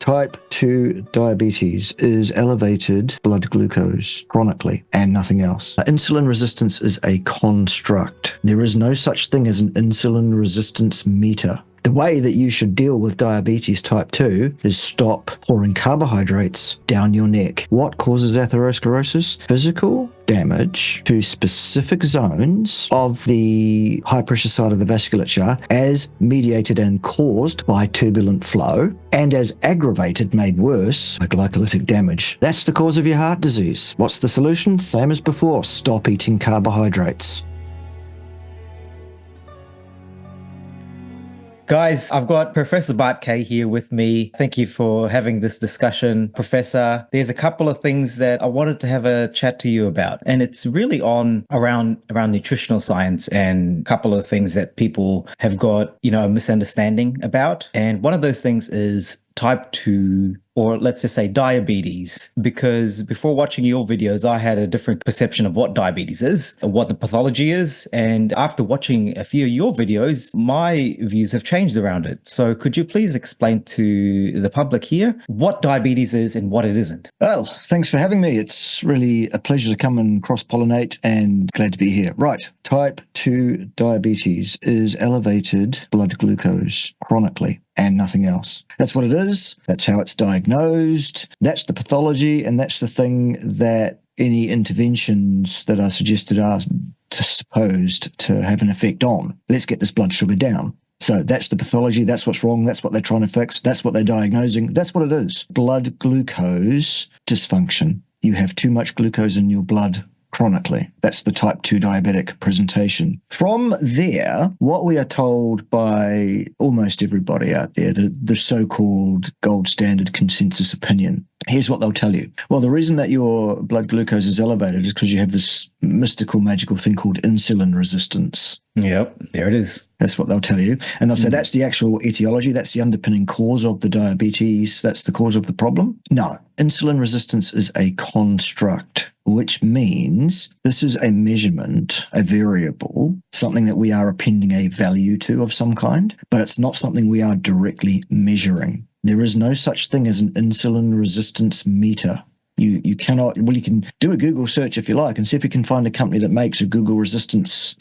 Type 2 diabetes is elevated blood glucose chronically and nothing else. Insulin resistance is a construct. There is no such thing as an insulin resistance meter. The way that you should deal with diabetes type 2 is stop pouring carbohydrates down your neck. What causes atherosclerosis? Physical damage to specific zones of the high pressure side of the vasculature as mediated and caused by turbulent flow, and as aggravated, made worse, by glycolytic damage. That's the cause of your heart disease. What's the solution? Same as before. Stop eating carbohydrates. Guys, I've got Professor Bart K here with me. Thank you for having this discussion. Professor, there's a couple of things that I wanted to have a chat to you about, and it's really around nutritional science and a couple of things that people have got, a misunderstanding about. And one of those things is type 2, or let's just say diabetes, because before watching your videos, I had a different perception of what diabetes is, what the pathology is. And after watching a few of your videos, my views have changed around it. So could you please explain to the public here what diabetes is and what it isn't? Well, thanks for having me. It's really a pleasure to come and cross-pollinate, and glad to be here. Right. Type 2 diabetes is elevated blood glucose chronically and nothing else. That's what it is. That's how it's diagnosed. That's the pathology, and that's the thing that any interventions that are suggested are supposed to have an effect on. Let's get this blood sugar down. So that's the pathology. That's what's wrong. That's what they're trying to fix. That's what they're diagnosing. That's what it is. Blood glucose dysfunction. You have too much glucose in your blood chronically. That's the type 2 diabetic presentation. From there, what we are told by almost everybody out there, the so-called gold standard consensus opinion, here's what they'll tell you. Well, the reason that your blood glucose is elevated is because you have this mystical, magical thing called insulin resistance. Yep, there it is. That's what they'll tell you. And they'll say that's the actual etiology, that's the underpinning cause of the diabetes, that's the cause of the problem. No, insulin resistance is a construct, which means this is a measurement, a variable, something that we are appending a value to of some kind, but it's not something we are directly measuring. There is no such thing as an insulin resistance meter. You cannot, well, you can do a Google search if you like and see if you can find a company that makes a Google resistance,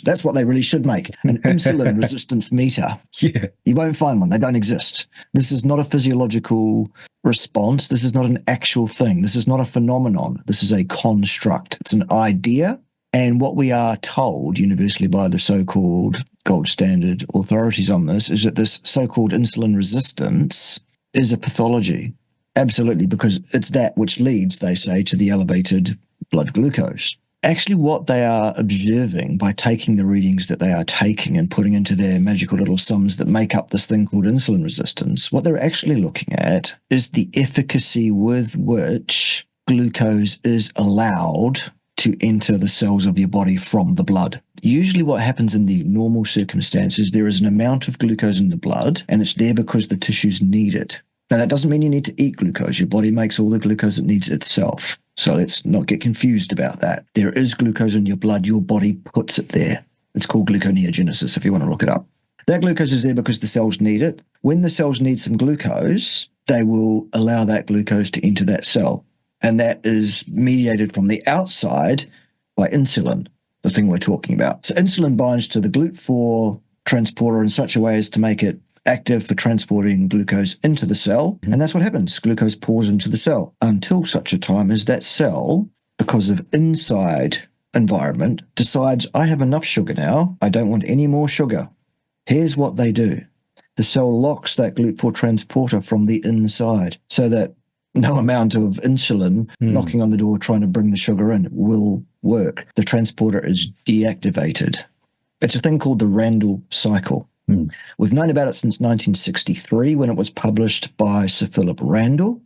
that's what they really should make, an insulin resistance meter. Yeah. You won't find one. They don't exist. This is not a physiological response. This is not an actual thing. This is not a phenomenon. This is a construct. It's an idea. And what we are told universally by the so-called gold standard authorities on this is that this so-called insulin resistance is a pathology. Absolutely, because it's that which leads, they say, to the elevated blood glucose. Actually, what they are observing by taking the readings that they are taking and putting into their magical little sums that make up this thing called insulin resistance, what they're actually looking at is the efficacy with which glucose is allowed to enter the cells of your body from the blood. Usually what happens in the normal circumstances, there is an amount of glucose in the blood, and it's there because the tissues need it. Now, that doesn't mean you need to eat glucose. Your body makes all the glucose it needs itself. So let's not get confused about that. There is glucose in your blood. Your body puts it there. It's called gluconeogenesis if you want to look it up. That glucose is there because the cells need it. When the cells need some glucose, they will allow that glucose to enter that cell. And that is mediated from the outside by insulin, the thing we're talking about. So insulin binds to the GLUT4 transporter in such a way as to make it active for transporting glucose into the cell. And that's what happens. Glucose pours into the cell until such a time as that cell, because of inside environment, decides, I have enough sugar now. I don't want any more sugar. Here's what they do. The cell locks that GLUT4 transporter from the inside so that no amount of insulin knocking on the door trying to bring the sugar in will work. The transporter is deactivated. It's a thing called the Randall cycle. We've known about it since 1963 when it was published by Sir Philip Randall.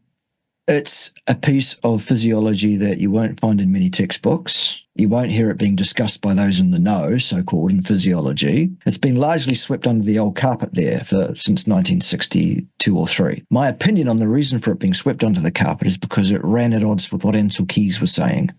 It's a piece of physiology that you won't find in many textbooks. You won't hear it being discussed by those in the know, so-called, in physiology. It's been largely swept under the old carpet there since 1962 or 3. My opinion on the reason for it being swept under the carpet is because it ran at odds with what Ancel Keys was saying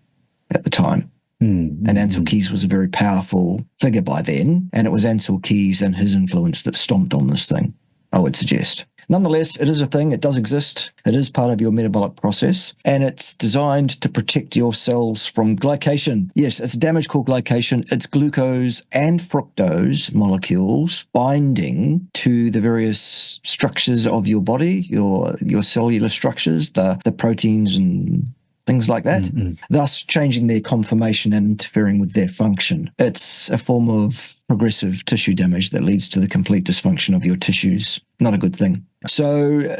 at the time. And Ancel Keys was a very powerful figure by then, and it was Ancel Keys and his influence that stomped on this thing, I would suggest. Nonetheless, it is a thing. It does exist. It is part of your metabolic process, and it's designed to protect your cells from glycation. Yes, it's a damage called glycation. It's glucose and fructose molecules binding to the various structures of your body, your cellular structures, the proteins and things like that, thus changing their conformation and interfering with their function. It's a form of progressive tissue damage that leads to the complete dysfunction of your tissues. Not a good thing. So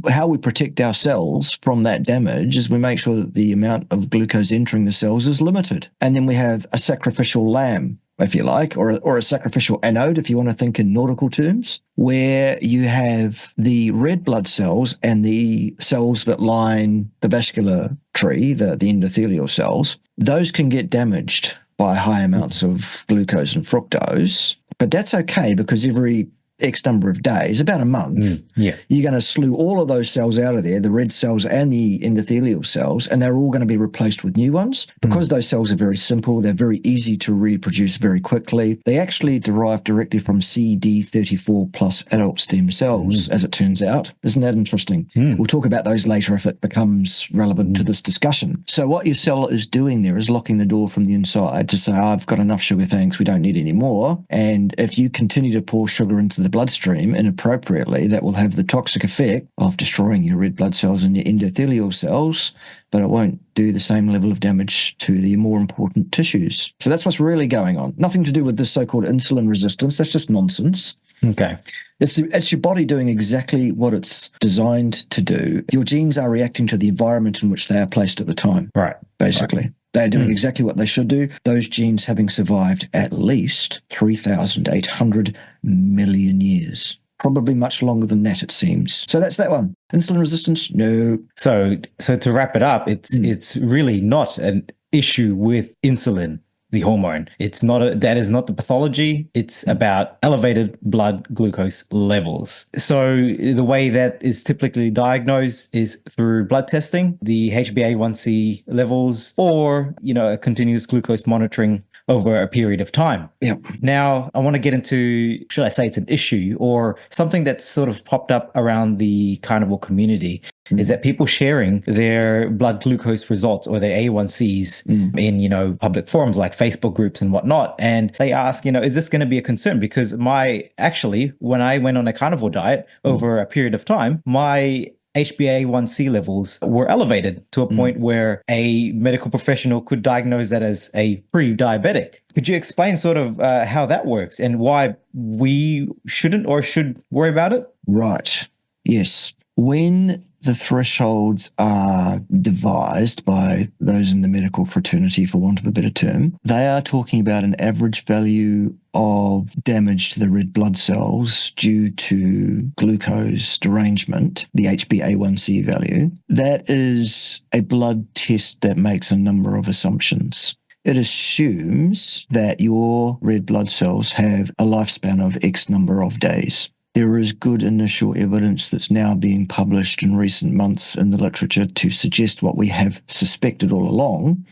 how we protect our cells from that damage is we make sure that the amount of glucose entering the cells is limited. And then we have a sacrificial lamb, if you like, or a sacrificial anode, if you want to think in nautical terms, where you have the red blood cells and the cells that line the vascular tree, the endothelial cells. Those can get damaged by high amounts of glucose and fructose, but that's okay because every X number of days, about a month, you're going to slew all of those cells out of there, the red cells and the endothelial cells, and they're all going to be replaced with new ones. Because those cells are very simple, they're very easy to reproduce very quickly. They actually derive directly from CD34 plus adult stem cells, as it turns out. Isn't that interesting? We'll talk about those later if it becomes relevant to this discussion. So what your cell is doing there is locking the door from the inside to say, I've got enough sugar, thanks, we don't need any more. And if you continue to pour sugar into the bloodstream inappropriately, that will have the toxic effect of destroying your red blood cells and your endothelial cells, but it won't do the same level of damage to the more important tissues. So that's what's really going on. Nothing to do with this so-called insulin resistance. That's just nonsense. Okay. It's your body doing exactly what it's designed to do. Your genes are reacting to the environment in which they are placed at the time. Right. Basically. Right. They're doing exactly what they should do. Those genes having survived at least 3,800 million years. Probably much longer than that, it seems. So that's that one. Insulin resistance? No. So to wrap it up, it's really not an issue with insulin, the hormone. That is not the pathology. It's about elevated blood glucose levels. So the way that is typically diagnosed is through blood testing, the HbA1c levels, or, a continuous glucose monitoring over a period of time. Yep. Now, I want to get into, should I say it's an issue or something that's sort of popped up around the carnivore community, is that people sharing their blood glucose results or their A1Cs in, public forums like Facebook groups and whatnot. And they ask, is this going to be a concern? Because when I went on a carnivore diet over a period of time, my HbA1c levels were elevated to a point where a medical professional could diagnose that as a pre-diabetic. Could you explain sort of how that works and why we shouldn't or should worry about it? Right. Yes. When the thresholds are devised by those in the medical fraternity, for want of a better term, they are talking about an average value of damage to the red blood cells due to glucose derangement, the HbA1c value. That is a blood test that makes a number of assumptions. It assumes that your red blood cells have a lifespan of X number of days. There is good initial evidence that's now being published in recent months in the literature to suggest what we have suspected all along,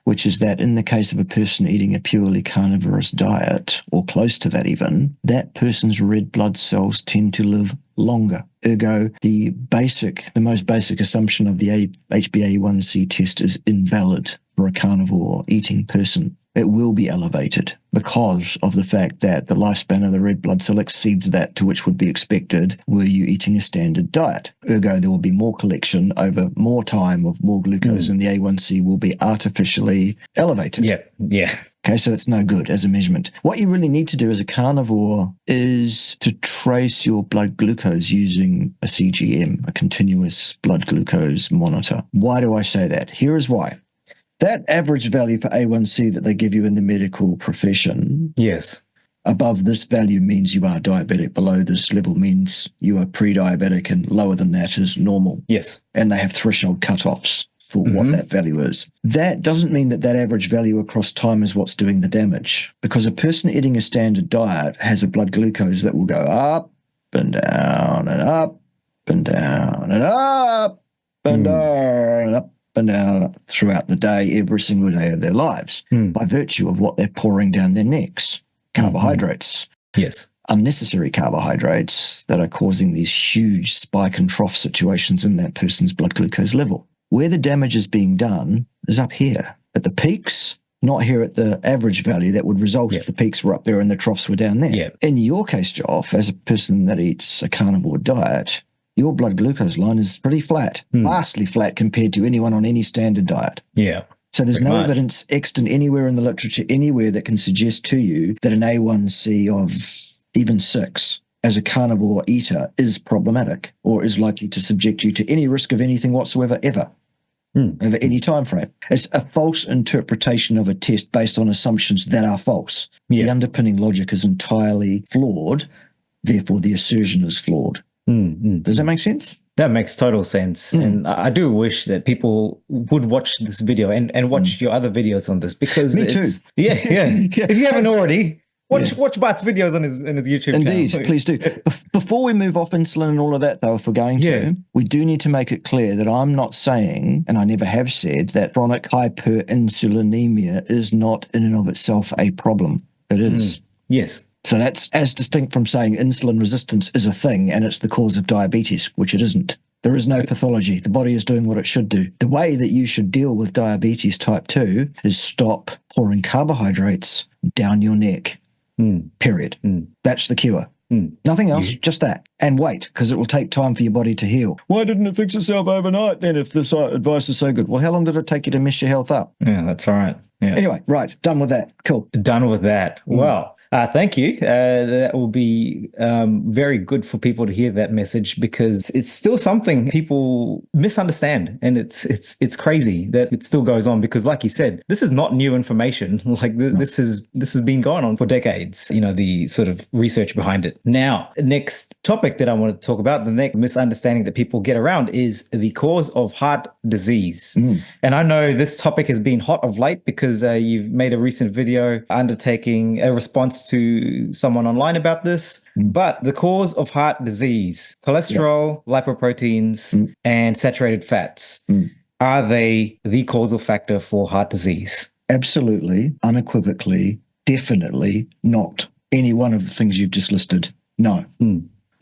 which is that in the case of a person eating a purely carnivorous diet, or close to that even, that person's red blood cells tend to live longer. Ergo, the most basic assumption of the HbA1c test is invalid for a carnivore eating person. It will be elevated because of the fact that the lifespan of the red blood cell exceeds that to which would be expected were you eating a standard diet. Ergo, there will be more collection over more time of more glucose and the A1C will be artificially elevated. Yeah. Okay, so that's no good as a measurement. What you really need to do as a carnivore is to trace your blood glucose using a CGM, a continuous blood glucose monitor. Why do I say that? Here is why. That average value for A1C that they give you in the medical profession, yes, above this value means you are diabetic. Below this level means you are pre-diabetic, and lower than that is normal. Yes. And they have threshold cutoffs for what that value is. That doesn't mean that average value across time is what's doing the damage, because a person eating a standard diet has a blood glucose that will go up and down and up and down and up and down and up and down throughout the day, every single day of their lives, by virtue of what they're pouring down their necks, carbohydrates. Yes. unnecessary carbohydrates that are causing these huge spike and trough situations in that person's blood glucose level. Where the damage is being done is up here at the peaks, not here at the average value that would result if the peaks were up there and the troughs were down there. In your case, Joff, as a person that eats a carnivore diet, your blood glucose line is pretty flat, vastly flat compared to anyone on any standard diet. So there's no evidence extant anywhere in the literature, anywhere that can suggest to you that an A1C of even 6 as a carnivore eater is problematic or is likely to subject you to any risk of anything whatsoever, ever, over any time frame. It's a false interpretation of a test based on assumptions that are false. The underpinning logic is entirely flawed, therefore the assertion is flawed. Does that make sense? That makes total sense. And I do wish that people would watch this video and watch your other videos on this, because Me too. If you haven't already, watch Bart's videos on his YouTube channel. Indeed, please do. Before we move off insulin and all of that, though, if we're going to, we do need to make it clear that I'm not saying, and I never have said, that chronic hyperinsulinemia is not in and of itself a problem. It is. Yes. So that's as distinct from saying insulin resistance is a thing and it's the cause of diabetes, which it isn't. There is no pathology. The body is doing what it should do. The way that you should deal with diabetes type 2 is stop pouring carbohydrates down your neck, period. That's the cure. Nothing else, just that. And wait, because it will take time for your body to heal. Why didn't it fix itself overnight then if this advice is so good? Well, how long did it take you to mess your health up? Yeah, that's all right. Anyway, right, done with that. Cool. Done with that. Well, thank you. That will be very good for people to hear that message, because it's still something people misunderstand, and it's crazy that it still goes on, because, like you said, this is not new information. Like this has been going on for decades. You know, the sort of research behind it. Now, next topic that I want to talk about, the next misunderstanding that people get around, is the cause of heart disease. And I know this topic has been hot of late because you've made a recent video undertaking a response to someone online about this. But the cause of heart disease, cholesterol, lipoproteins, and saturated fats, are they the causal factor for heart disease? Absolutely, unequivocally, definitely not any one of the things you've just listed. No.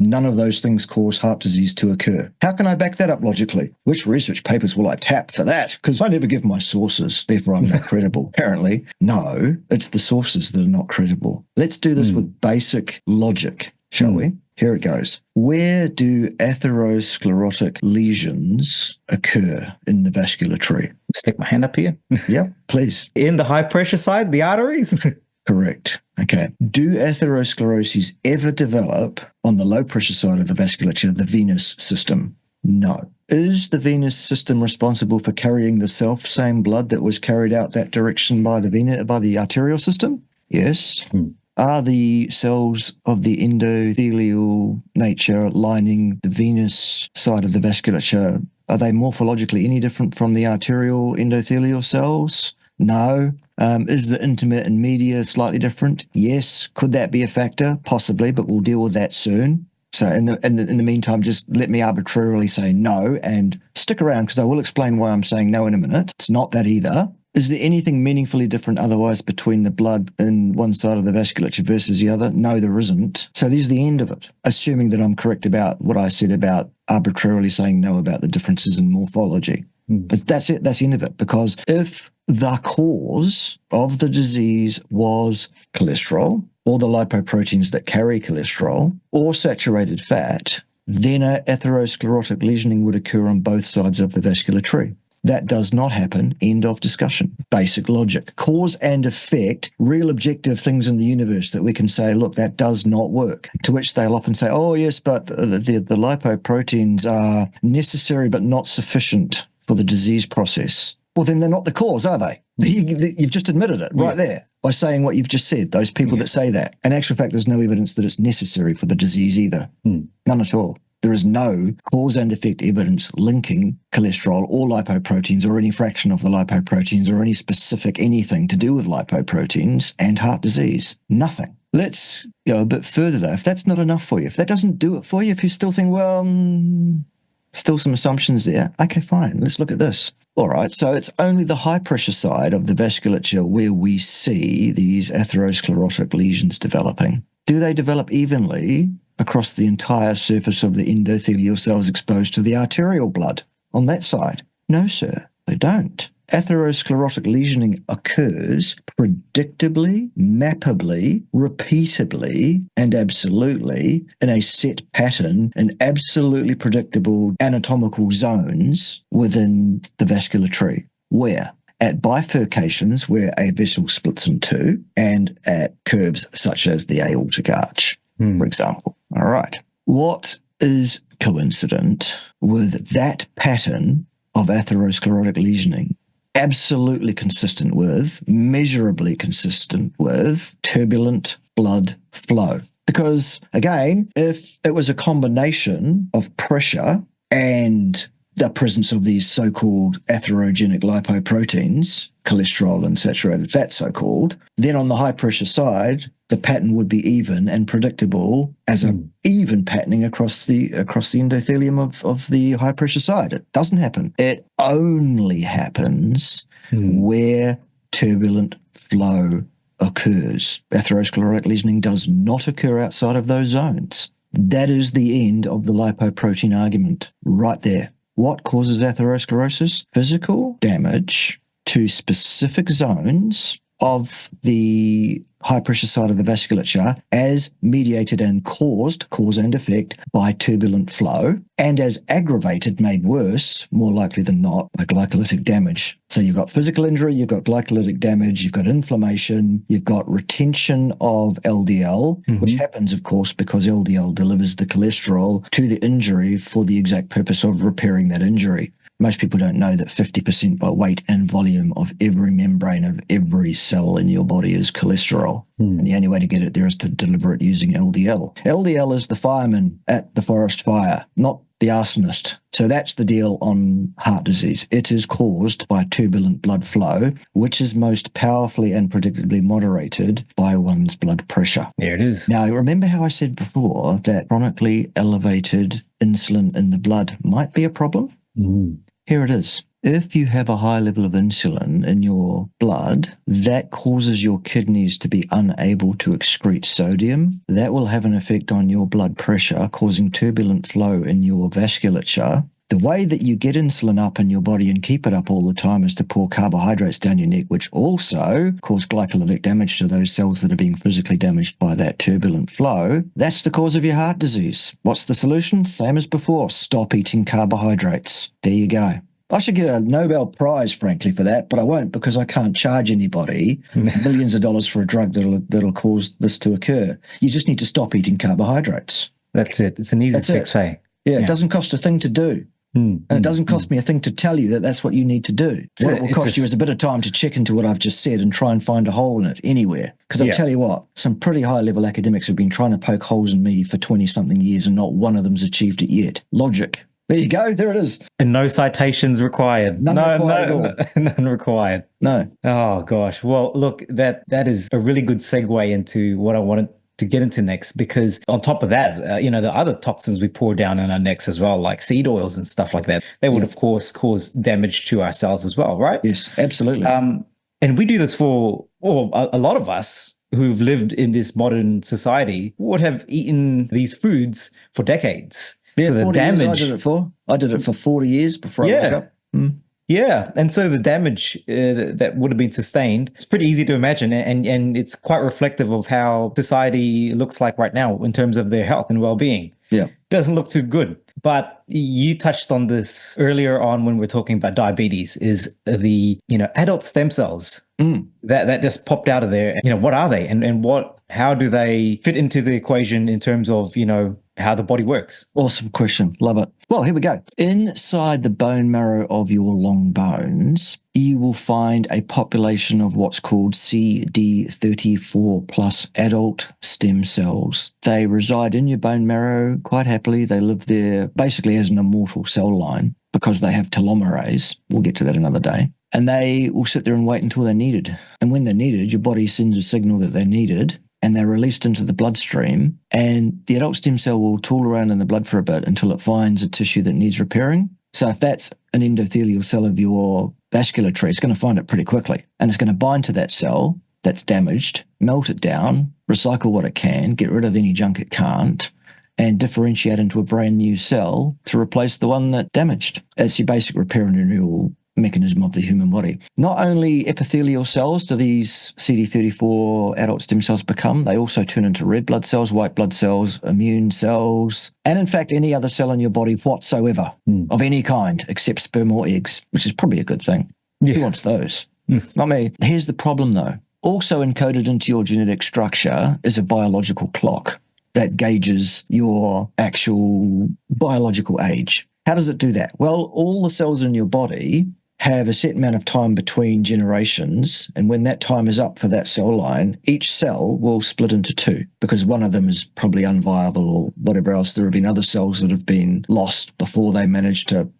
None of those things cause heart disease to occur. How can I back that up logically? Which research papers will I tap for that? Because I never give my sources, therefore I'm not credible. Apparently, no, it's the sources that are not credible. Let's do this with basic logic, shall we? Here it goes. Where do atherosclerotic lesions occur in the vascular tree? Stick my hand up here. Yep, please. In the high pressure side, the arteries? Correct. Okay. Do atheroscleroses ever develop on the low pressure side of the vasculature, the venous system? No. Is the venous system responsible for carrying the same blood that was carried out that direction by the arterial system? Yes. Are the cells of the endothelial nature lining the venous side of the vasculature, are they morphologically any different from the arterial endothelial cells? No. Is the intimate and media slightly different? Yes. Could that be a factor? Possibly, but we'll deal with that soon. So in the meantime, just let me arbitrarily say no and stick around, because I will explain why I'm saying no in a minute. It's not that either. Is there anything meaningfully different otherwise between the blood in one side of the vasculature versus the other? No, there isn't. So there's the end of it, assuming that I'm correct about what I said about arbitrarily saying no about the differences in morphology. But that's it. That's the end of it. Because if the cause of the disease was cholesterol, or the lipoproteins that carry cholesterol, or saturated fat, then atherosclerotic lesioning would occur on both sides of the vascular tree. That does not happen. End of discussion. Basic logic. Cause and effect, real objective things in the universe that we can say, look, that does not work. To which they'll often say, oh, yes, but the lipoproteins are necessary but not sufficient for the disease process. Well, then they're not the cause, are they? You've just admitted it right there by saying what you've just said, those people that say that. In actual fact, there's no evidence that it's necessary for the disease either. None at all. There is no cause and effect evidence linking cholesterol or lipoproteins or any fraction of the lipoproteins or any specific anything to do with lipoproteins and heart disease. Nothing. Let's go a bit further, though. If that's not enough for you, if that doesn't do it for you, if you still think, well, still some assumptions there. Okay, fine. Let's look at this. All right. So it's only the high pressure side of the vasculature where we see these atherosclerotic lesions developing. Do they develop evenly across the entire surface of the endothelial cells exposed to the arterial blood on that side? No, sir, they don't. Atherosclerotic lesioning occurs predictably, mappably, repeatably, and absolutely in a set pattern in absolutely predictable anatomical zones within the vascular tree. Where? At bifurcations where a vessel splits in two, and at curves such as the aortic arch, for example. All right. What is coincident with that pattern of atherosclerotic lesioning? Absolutely consistent with, measurably consistent with turbulent blood flow. Because, again, if it was a combination of pressure and the presence of these so-called atherogenic lipoproteins, cholesterol and saturated fat so-called, then on the high-pressure side, the pattern would be even and predictable as an even patterning across the endothelium of the high-pressure side. It doesn't happen. It only happens where turbulent flow occurs. Atherosclerotic lesioning does not occur outside of those zones. That is the end of the lipoprotein argument right there. What causes atherosclerosis? Physical damage to specific zones of the high-pressure side of the vasculature as mediated and caused, cause and effect, by turbulent flow, and as aggravated, made worse, more likely than not, by glycolytic damage. So you've got physical injury, you've got glycolytic damage, you've got inflammation, you've got retention of LDL, which happens, of course, because LDL delivers the cholesterol to the injury for the exact purpose of repairing that injury. Most people don't know that 50% by weight and volume of every membrane of every cell in your body is cholesterol. And the only way to get it there is to deliver it using LDL. LDL is the fireman at the forest fire, not the arsonist. So that's the deal on heart disease. It is caused by turbulent blood flow, which is most powerfully and predictably moderated by one's blood pressure. There it is. Now, remember how I said before that chronically elevated insulin in the blood might be a problem? Here it is. If you have a high level of insulin in your blood, that causes your kidneys to be unable to excrete sodium. That will have an effect on your blood pressure, causing turbulent flow in your vasculature. The way that you get insulin up in your body and keep it up all the time is to pour carbohydrates down your neck, which also cause glycolytic damage to those cells that are being physically damaged by that turbulent flow. That's the cause of your heart disease. What's the solution? Same as before. Stop eating carbohydrates. There you go. I should get a Nobel Prize, frankly, for that, but I won't because I can't charge anybody millions of dollars for a drug that'll cause this to occur. You just need to stop eating carbohydrates. That's it. It's an easy fix, hey? Yeah, it doesn't cost a thing to do. And it doesn't cost me a thing to tell you that that's what you need to do. What it will cost you is a bit of time to check into what I've just said and try and find a hole in it anywhere. Because I'll tell you what, some pretty high-level academics have been trying to poke holes in me for 20-something years and not one of them's achieved it yet. Logic. There you go. There it is. And no citations required. None required at all. None required. No. Oh, gosh. Well, look, that is a really good segue into what I wanted to get into next, because on top of that, the other toxins we pour down in our necks as well, like seed oils and stuff like that, they would, of course, cause damage to our cells as well, right? Yes, absolutely. And we do this for, a lot of us who've lived in this modern society would have eaten these foods for decades. Yeah, so the 40 damage. years I did it for 40 years before I woke up. Yeah. And so the damage that would have been sustained, it's pretty easy to imagine. And it's quite reflective of how society looks like right now in terms of their health and well-being. Yeah. Doesn't look too good. But you touched on this earlier on when we're talking about diabetes, is the, adult stem cells that just popped out of there. What are they and how do they fit into the equation in terms of, how the body works? Awesome question. Love it. Well, here we go. Inside the bone marrow of your long bones, you will find a population of what's called CD34 plus adult stem cells. They reside in your bone marrow quite happily. They live there basically as an immortal cell line because they have telomerase. We'll get to that another day. And they will sit there and wait until they're needed. And when they're needed, your body sends a signal that they're needed, and they're released into the bloodstream, and the adult stem cell will tool around in the blood for a bit until it finds a tissue that needs repairing. So if that's an endothelial cell of your vascular tree, it's going to find it pretty quickly, and it's going to bind to that cell that's damaged, melt it down, recycle what it can, get rid of any junk it can't, and differentiate into a brand new cell to replace the one that damaged. It's your basic repair and renewal mechanism of the human body. Not only epithelial cells do these CD34 adult stem cells become, they also turn into red blood cells, white blood cells, immune cells, and in fact any other cell in your body whatsoever of any kind except sperm or eggs, which is probably a good thing. Yeah. Who wants those? Not me. Here's the problem though. Also encoded into your genetic structure is a biological clock that gauges your actual biological age. How does it do that? Well, all the cells in your body have a set amount of time between generations, and when that time is up for that cell line, each cell will split into two because one of them is probably unviable or whatever else. There have been other cells that have been lost before they managed to.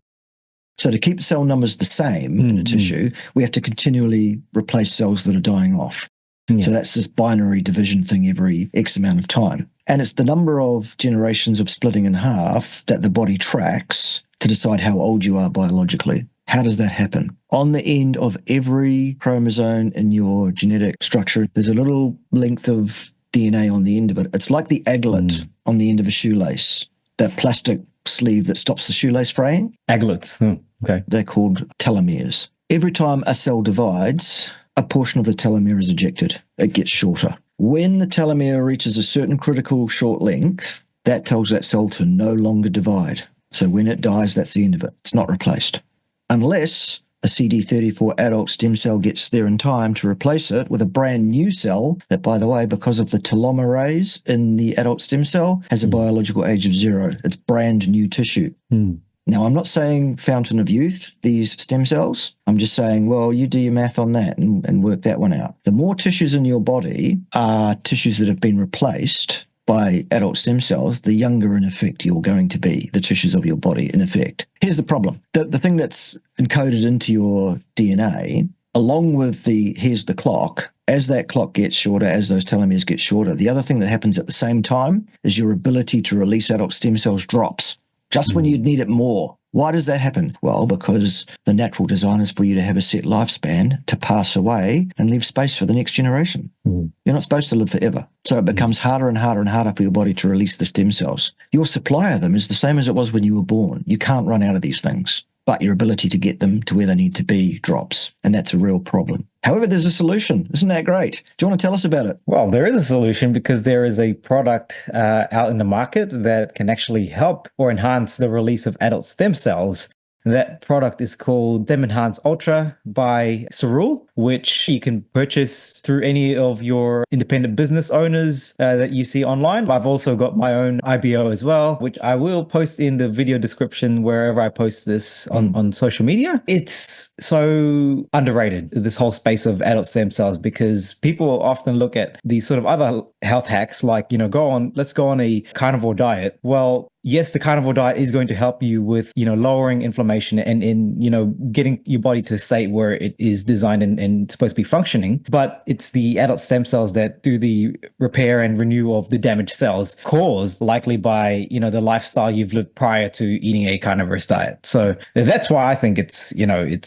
So to keep cell numbers the same in a tissue, we have to continually replace cells that are dying off. Yeah. So that's this binary division thing every X amount of time. And it's the number of generations of splitting in half that the body tracks to decide how old you are biologically. How does that happen? On the end of every chromosome in your genetic structure, there's a little length of DNA on the end of it. It's like the aglet on the end of a shoelace, that plastic sleeve that stops the shoelace fraying. Aglets. Okay. They're called telomeres. Every time a cell divides, a portion of the telomere is ejected. It gets shorter. When the telomere reaches a certain critical short length, that tells that cell to no longer divide. So when it dies, that's the end of it. It's not replaced. Unless a CD34 adult stem cell gets there in time to replace it with a brand new cell that, by the way, because of the telomerase in the adult stem cell, has a biological age of 0. It's brand new tissue. Now, I'm not saying fountain of youth, these stem cells. I'm just saying, well, you do your math on that and work that one out. The more tissues in your body are tissues that have been replaced by adult stem cells, the younger, in effect, you're going to be, the tissues of your body, in effect. Here's the problem. The thing that's encoded into your DNA, along with here's the clock, as that clock gets shorter, as those telomeres get shorter, the other thing that happens at the same time is your ability to release adult stem cells drops, just when you'd need it more. Why does that happen? Well, because the natural design is for you to have a set lifespan, to pass away and leave space for the next generation. You're not supposed to live forever. So it becomes harder and harder and harder for your body to release the stem cells. Your supply of them is the same as it was when you were born. You can't run out of these things, but your ability to get them to where they need to be drops. And that's a real problem. However, there's a solution. Isn't that great? Do you want to tell us about it? Well, there is a solution because there is a product out in the market that can actually help or enhance the release of adult stem cells. That product is called Stem Enhance Ultra by Cerule, which you can purchase through any of your independent business owners that you see online. I've also got my own IBO as well, which I will post in the video description wherever I post this on social media. It's so underrated, this whole space of adult stem cells, because people often look at these sort of other health hacks like, let's go on a carnivore diet. Well, yes, the carnivore diet is going to help you with, lowering inflammation and getting your body to a state where it is designed and supposed to be functioning. But it's the adult stem cells that do the repair and renew of the damaged cells caused likely by, the lifestyle you've lived prior to eating a carnivorous diet. So that's why I think it's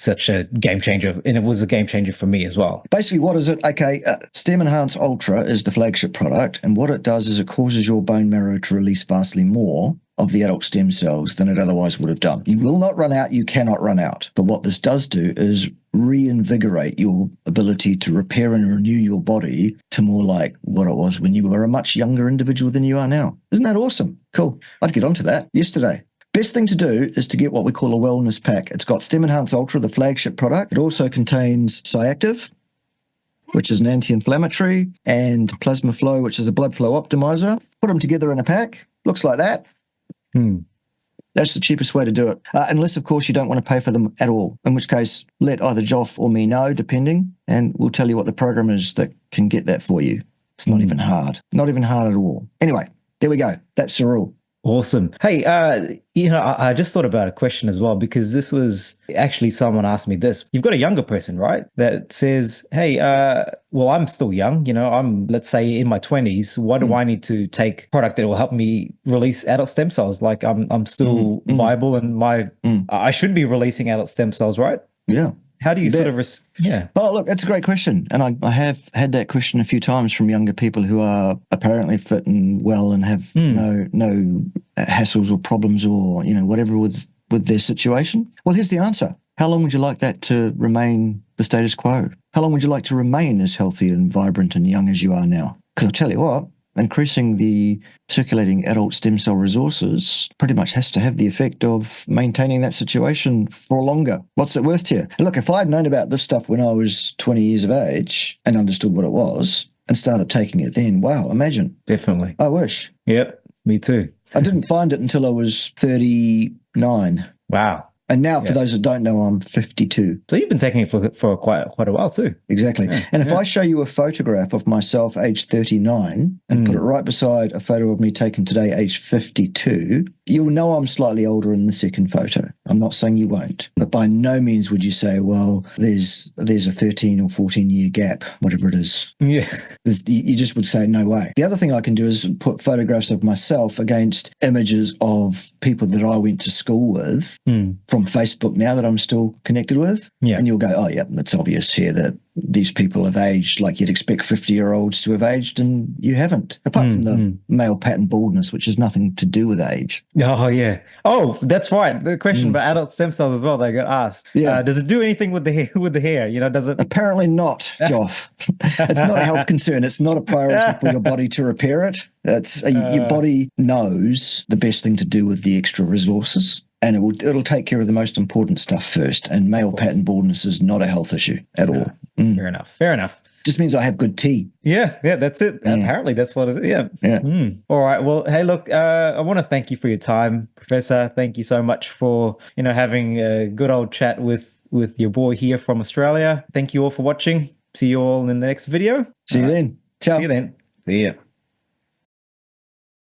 such a game changer. And it was a game changer for me as well. Basically, what is it? Okay, Stem Enhance Ultra is the flagship product. And what it does is it causes your bone marrow to release vastly more of the adult stem cells than it otherwise would have done. You will not run out, you cannot run out. But what this does do is reinvigorate your ability to repair and renew your body to more like what it was when you were a much younger individual than you are now. Isn't that awesome? Cool. I'd get onto that yesterday. Best thing to do is to get what we call a wellness pack. It's got Stem Enhance Ultra, the flagship product. It also contains Cyactive, which is an anti-inflammatory, and Plasma Flow, which is a blood flow optimizer. Put them together in a pack. Looks like that. That's the cheapest way to do it. Unless, of course, you don't want to pay for them at all, in which case let either Joff or me know, depending, and we'll tell you what the program is that can get that for you. It's not even hard. Not even hard at all. Anyway, there we go. That's the rule. Awesome. Hey, I just thought about a question as well, because this was actually someone asked me this. You've got a younger person, right? That says, hey, well, I'm still young. I'm, let's say, in my 20s. Why do I need to take product that will help me release adult stem cells? Like I'm still viable and I should be releasing adult stem cells, right? Yeah. How do you sort of, yeah. Oh, look, that's a great question. And I have had that question a few times from younger people who are apparently fit and well and have no hassles or problems or, whatever with their situation. Well, here's the answer. How long would you like that to remain the status quo? How long would you like to remain as healthy and vibrant and young as you are now? Because I'll tell you what, increasing the circulating adult stem cell resources pretty much has to have the effect of maintaining that situation for longer. What's it worth to you? And look, if I'd known about this stuff when I was 20 years of age and understood what it was and started taking it then, wow, imagine. Definitely. I wish. Yep, me too. I didn't find it until I was 39. Wow. And now, for those that don't know, I'm 52. So you've been taking it for quite a while too. Exactly. Yeah, and if I show you a photograph of myself age 39 and put it right beside a photo of me taken today age 52, you'll know I'm slightly older in the second photo. I'm not saying you won't. But by no means would you say, well, there's a 13 or 14-year gap, whatever it is. Yeah. You just would say, no way. The other thing I can do is put photographs of myself against images of people that I went to school with from Facebook now that I'm still connected with. Yeah. And you'll go, oh, yeah, it's obvious here that these people have aged like you'd expect 50-year-olds to have aged, and you haven't, apart from the male pattern baldness, which has nothing to do with age. Oh, yeah. Oh, that's right. The question about adult stem cells as well, they got asked. Yeah. Does it do anything with the hair? Does it? Apparently not, Joff. It's not a health concern. It's not a priority for your body to repair it. It's your body knows the best thing to do with the extra resources. And it'll take care of the most important stuff first. And male pattern baldness is not a health issue at all. Fair enough. Just means I have good tea. Yeah, that's it. Yeah. Apparently, that's what it is. Yeah. All right. Well, hey, look, I want to thank you for your time, Professor. Thank you so much for having a good old chat with your boy here from Australia. Thank you all for watching. See you all in the next video. See you then. Ciao. See you then. See ya.